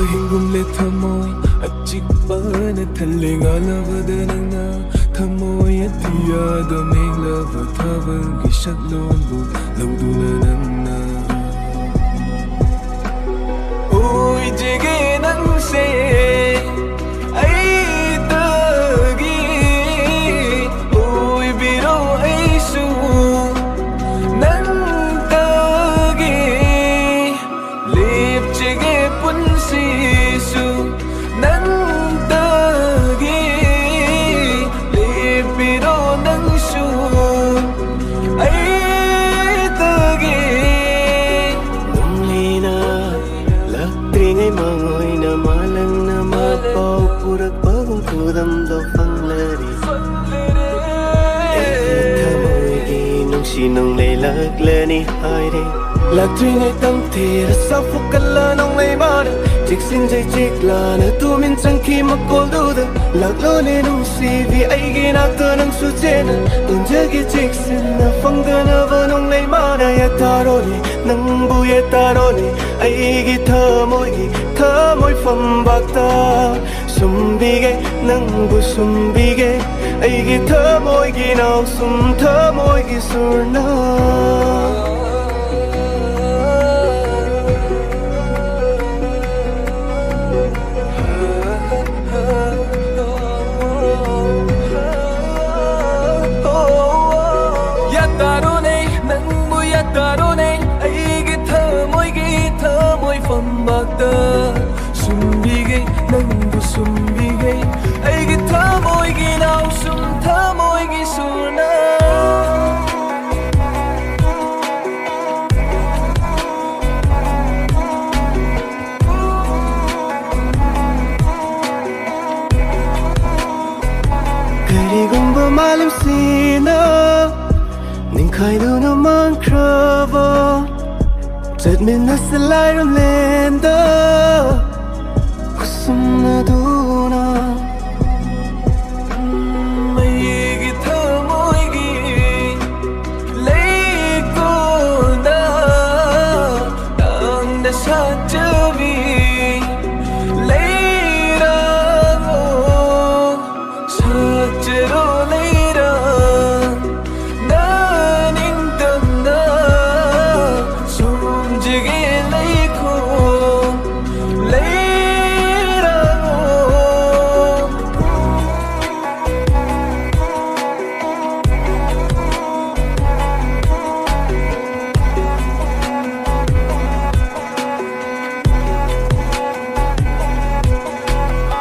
ಹಿಂಗುಮ್ಲೆ ಥಮೋಯ್ ಅಚ್ಚಿಪ್ಪನ ಥಲ್ಲೆಗಾಲವದ ನನ್ನ ಥಮೋಯ ತಿಯಾದ ಮೇಲವ ಥವರ್ಗೆ ಶಕ್ಲೋನ್ಬು ಲೌದುಲ ನನ್ನ ಓಯ್ ಜೆಗೆ ನಂಸೆ nung lay lạc lệ ni ai đây lạc tuy ngày tâm thì đã sao phục cất lơ nông lay mà được chiếc xin dây chiếc là nơi tu min chẳng khi mà cô đủ được lạc lơ nên nung si vì ai ghi nát tơ nâng su trên tuần chưa ghi chiếc xin là phong cơ nơ vơ nông lay mà đã ya ta đôi nâng bu ya ta đôi ai ghi thơ môi phẩm bạc ta sum bi ghé nâng bu sum bi ghé ai ghi thơ môi ghi nào sum thơ môi ghi sur na phẩm bạc tơ sum bi ghé nâng bu sum bi ghé ai ghi thơ môi ghi nào sum thơ môi ghi sur na 그리고 말림 씨나 닌 카이도 너만 크러버 젖면 나슬라이로 랜더 웃음 나도